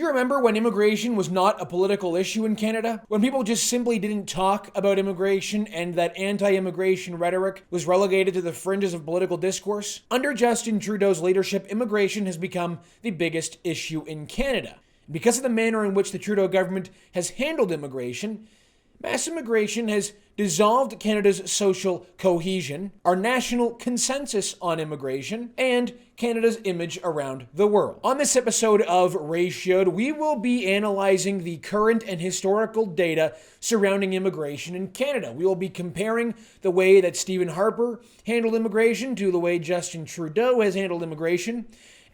you remember when immigration was not a political issue in Canada? When people just simply didn't talk about immigration and that anti-immigration rhetoric was relegated to the fringes of political discourse? Under Justin Trudeau's leadership, immigration has become the biggest issue in Canada. Because of the manner in which the Trudeau government has handled immigration, mass immigration has dissolved Canada's social cohesion, our national consensus on immigration, and Canada's image around the world. On this episode of Ratioed, we will be analyzing the current and historical data surrounding immigration in Canada. We will be comparing the way that Stephen Harper handled immigration to the way Justin Trudeau has handled immigration,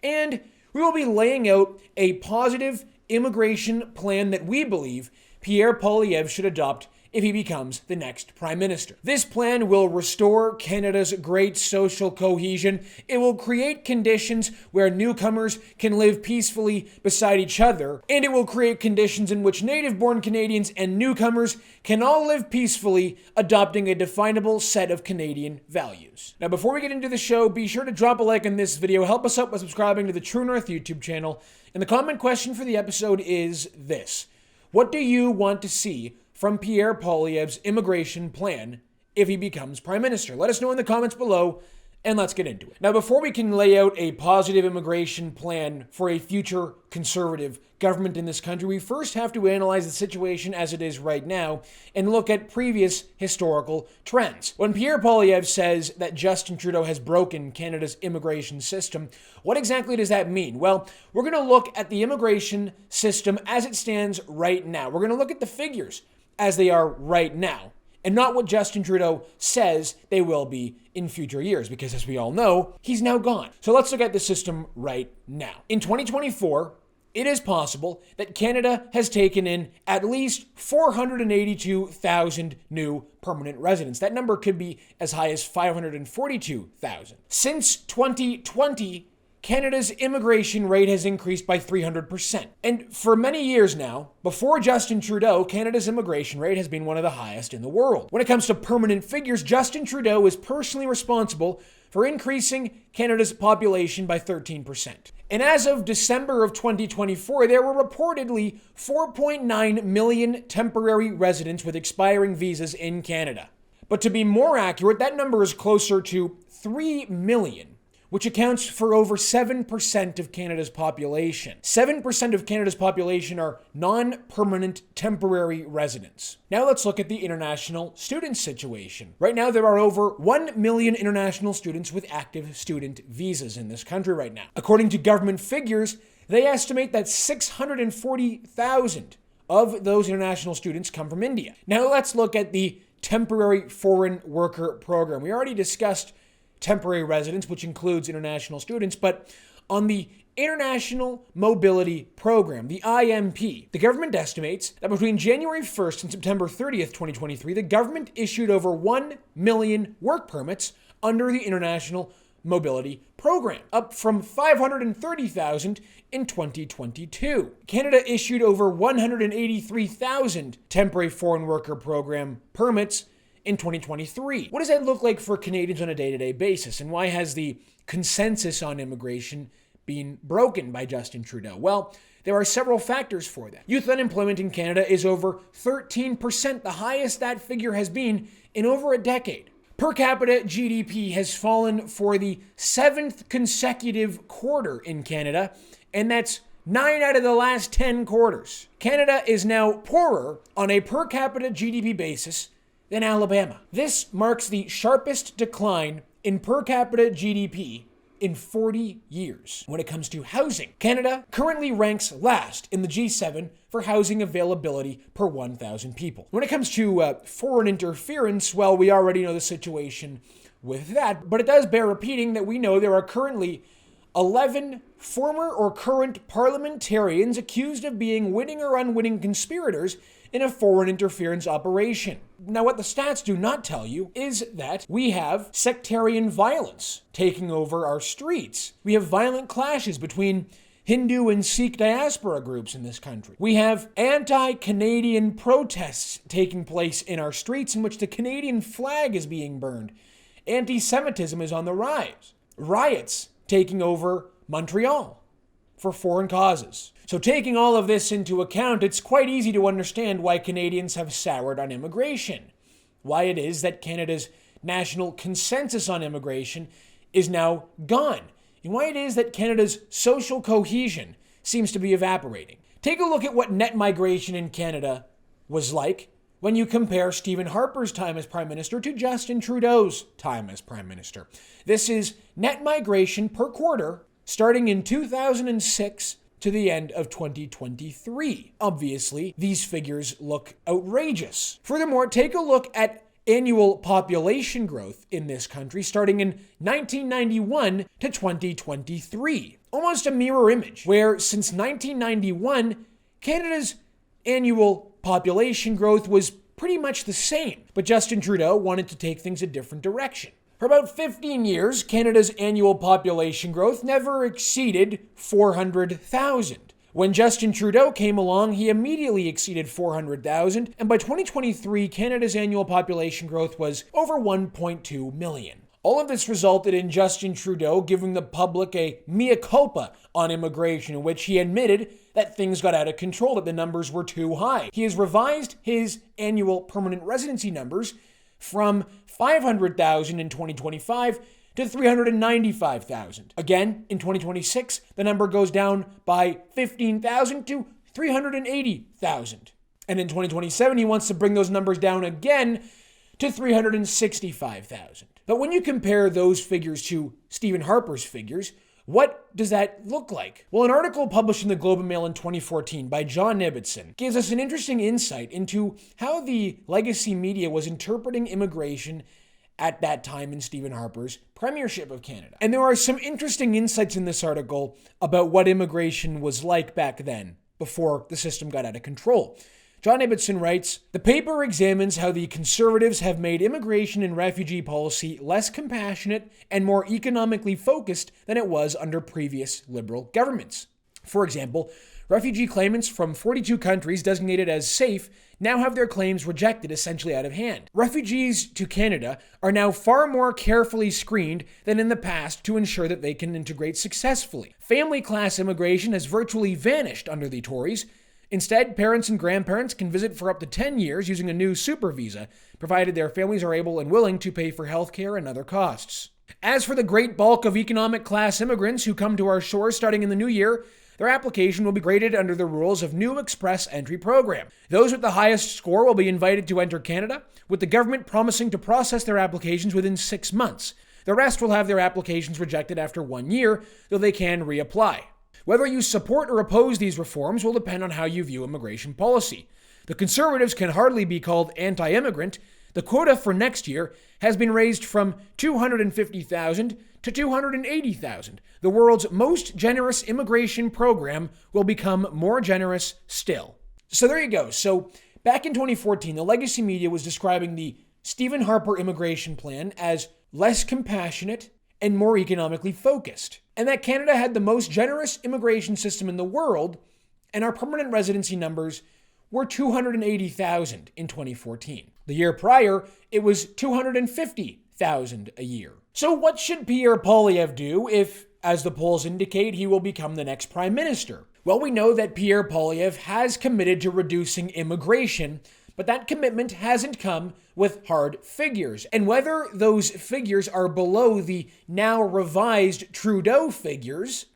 and we will be laying out a positive immigration plan that we believe Pierre Poilievre should adopt if he becomes the next Prime Minister. This plan will restore Canada's great social cohesion. It will create conditions where newcomers can live peacefully beside each other, and it will create conditions in which native-born Canadians and newcomers can all live peacefully, adopting a definable set of Canadian values. Now, before we get into the show, be sure to drop a like on this video, help us out by subscribing to the True North YouTube channel, and the comment question for the episode is this: what do you want to see from Pierre Poilievre's immigration plan if he becomes Prime Minister? Let us know in the comments below, and let's get into it. Now, before we can lay out a positive immigration plan for a future Conservative government in this country, we first have to analyze the situation as it is right now and look at previous historical trends. When Pierre Poilievre says that Justin Trudeau has broken Canada's immigration system, what exactly does that mean? Well, we're going to look at the immigration system as it stands right now. We're going to look at the figures as they are right now, and not what Justin Trudeau says they will be in future years, because as we all know, he's now gone. So let's look at the system right now. In 2024, it is possible that Canada has taken in at least 482,000 new permanent residents. That number could be as high as 542,000. Since 2020, Canada's immigration rate has increased by 300%. And for many years now, before Justin Trudeau, Canada's immigration rate has been one of the highest in the world. When it comes to permanent figures, Justin Trudeau is personally responsible for increasing Canada's population by 13%. And as of December of 2024, there were reportedly 4.9 million temporary residents with expiring visas in Canada. But to be more accurate, that number is closer to 3 million. Which accounts for over 7% of Canada's population. 7% of Canada's population are non-permanent temporary residents. Now let's look at the international student situation. Right now, there are over 1 million international students with active student visas in this country right now. According to government figures, they estimate that 640,000 of those international students come from India. Now let's look at the temporary foreign worker program. We already discussed temporary residents, which includes international students, but on the International Mobility Program, the IMP, the government estimates that between January 1st and September 30th, 2023, the government issued over 1 million work permits under the International Mobility Program, up from 530,000 in 2022. Canada issued over 183,000 temporary foreign worker program permits in 2023. What does that look like for Canadians on a day-to-day basis? And why has the consensus on immigration been broken by Justin Trudeau? Well, there are several factors for that. Youth unemployment in Canada is over 13%, the highest that figure has been in over a decade. Per capita GDP has fallen for the 7th consecutive quarter in Canada, and that's 9 out of the last 10 quarters. Canada is now poorer on a per capita GDP basis than Alabama. This marks the sharpest decline in per capita GDP in 40 years. When it comes to housing, Canada currently ranks last in the G7 for housing availability per 1,000 people. When it comes to foreign interference, well, we already know the situation with that, but it does bear repeating that we know there are currently 11 former or current parliamentarians accused of being witting or unwitting conspirators in a foreign interference operation. Now, what the stats do not tell you is that we have sectarian violence taking over our streets. We have violent clashes between Hindu and Sikh diaspora groups in this country. We have anti-Canadian protests taking place in our streets in which the Canadian flag is being burned. Anti-Semitism is on the rise. Riots taking over Montreal. for foreign causes. So taking all of this into account, it's quite easy to understand why Canadians have soured on immigration, why it is that Canada's national consensus on immigration is now gone, and why it is that Canada's social cohesion seems to be evaporating. Take a look at what net migration in Canada was like when you compare Stephen Harper's time as Prime Minister to Justin Trudeau's time as Prime Minister. This is net migration per quarter starting in 2006 to the end of 2023. Obviously, these figures look outrageous. Furthermore, take a look at annual population growth in this country starting in 1991 to 2023. Almost a mirror image, where since 1991, Canada's annual population growth was pretty much the same, but Justin Trudeau wanted to take things a different direction. For about 15 years, Canada's annual population growth never exceeded 400,000. When Justin Trudeau came along, he immediately exceeded 400,000, and by 2023, Canada's annual population growth was over 1.2 million. All of this resulted in Justin Trudeau giving the public a mea culpa on immigration, in which he admitted that things got out of control, that the numbers were too high. He has revised his annual permanent residency numbers from 500,000 in 2025 to 395,000. Again, in 2026, the number goes down by 15,000 to 380,000. And in 2027, he wants to bring those numbers down again to 365,000. But when you compare those figures to Stephen Harper's figures, what does that look like? Well, an article published in the Globe and Mail in 2014 by John Ibbotson gives us an interesting insight into how the legacy media was interpreting immigration at that time in Stephen Harper's premiership of Canada. And there are some interesting insights in this article about what immigration was like back then, before the system got out of control. John Ibbotson writes, "The paper examines how the Conservatives have made immigration and refugee policy less compassionate and more economically focused than it was under previous Liberal governments. For example, refugee claimants from 42 countries designated as safe now have their claims rejected essentially out of hand. Refugees to Canada are now far more carefully screened than in the past to ensure that they can integrate successfully. Family class immigration has virtually vanished under the Tories. Instead, parents and grandparents can visit for up to 10 years using a new super visa, provided their families are able and willing to pay for healthcare and other costs. As for the great bulk of economic class immigrants who come to our shores starting in the new year, their application will be graded under the rules of new express entry program. Those with the highest score will be invited to enter Canada, with the government promising to process their applications within 6 months. The rest will have their applications rejected after 1 year, though they can reapply. Whether you support or oppose these reforms will depend on how you view immigration policy. The Conservatives can hardly be called anti-immigrant. The quota for next year has been raised from 250,000 to 280,000. The world's most generous immigration program will become more generous still." So there you go. So back in 2014, the legacy media was describing the Stephen Harper immigration plan as less compassionate and more economically focused, and that Canada had the most generous immigration system in the world, and our permanent residency numbers were 280,000 in 2014. The year prior, it was 250,000 a year. So what should Pierre Poilievre do if, as the polls indicate, he will become the next prime minister? Well, we know that Pierre Poilievre has committed to reducing immigration, but that commitment hasn't come with hard figures. And whether those figures are below the now revised Trudeau figures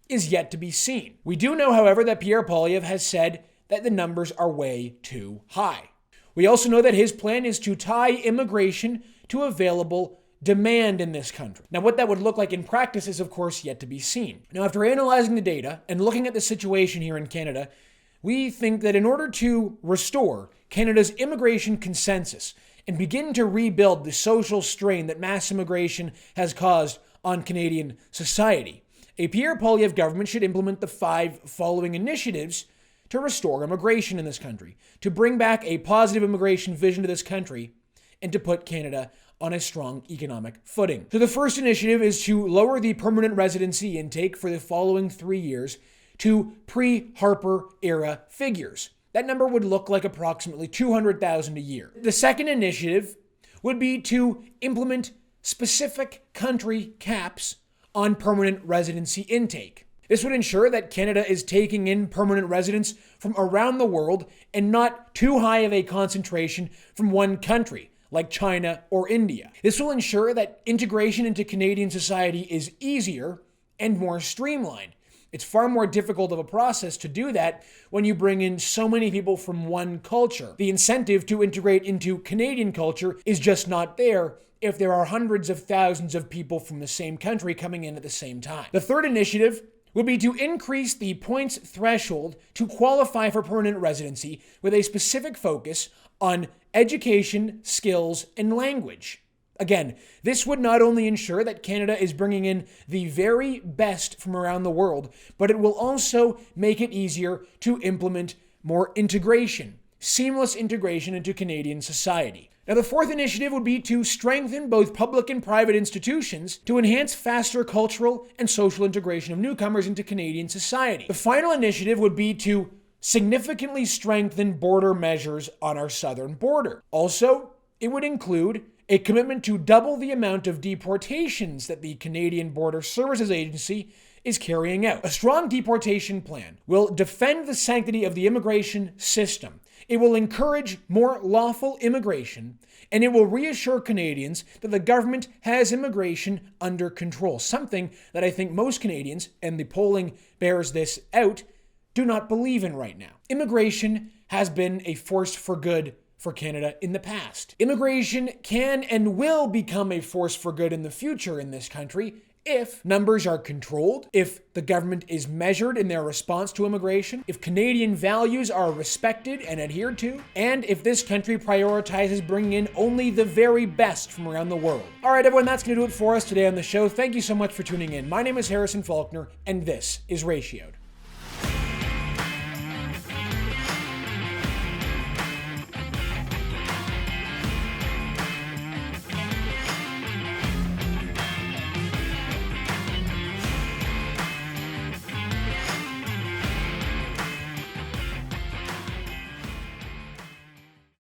is yet to be seen. We do know, however, that Pierre Poilievre has said that the numbers are way too high. We also know that his plan is to tie immigration to available demand in this country. Now, what that would look like in practice is, of course, yet to be seen. Now, after analyzing the data and looking at the situation here in Canada, we think that in order to restore Canada's immigration consensus and begin to rebuild the social strain that mass immigration has caused on Canadian society, a Pierre Poilievre government should implement the 5 following initiatives to restore immigration in this country, to bring back a positive immigration vision to this country, and to put Canada on a strong economic footing. So the first initiative is to lower the permanent residency intake for the following 3 years to pre-Harper era figures. That number would look like approximately 200,000 a year. The second initiative would be to implement specific country caps on permanent residency intake. This would ensure that Canada is taking in permanent residents from around the world and not too high of a concentration from one country, like China or India. This will ensure that integration into Canadian society is easier and more streamlined. It's far more difficult of a process to do that when you bring in so many people from one culture. The incentive to integrate into Canadian culture is just not there if there are hundreds of thousands of people from the same country coming in at the same time. The third initiative would be to increase the points threshold to qualify for permanent residency with a specific focus on education, skills, and language. Again, this would not only ensure that Canada is bringing in the very best from around the world, but it will also make it easier to implement more integration, seamless integration into Canadian society. Now, the fourth initiative would be to strengthen both public and private institutions to enhance faster cultural and social integration of newcomers into Canadian society. The final initiative would be to significantly strengthen border measures on our southern border. Also, it would include a commitment to double the amount of deportations that the Canadian Border Services Agency is carrying out. A strong deportation plan will defend the sanctity of the immigration system. It will encourage more lawful immigration, and it will reassure Canadians that the government has immigration under control, something that I think most Canadians, and the polling bears this out, do not believe in right now. Immigration has been a force for good for Canada in the past. Immigration can and will become a force for good in the future in this country if numbers are controlled, if the government is measured in their response to immigration, if Canadian values are respected and adhered to, and if this country prioritizes bringing in only the very best from around the world. All right, everyone, that's going to do it for us today on the show. Thank you so much for tuning in. My name is Harrison Faulkner, and this is Ratioed.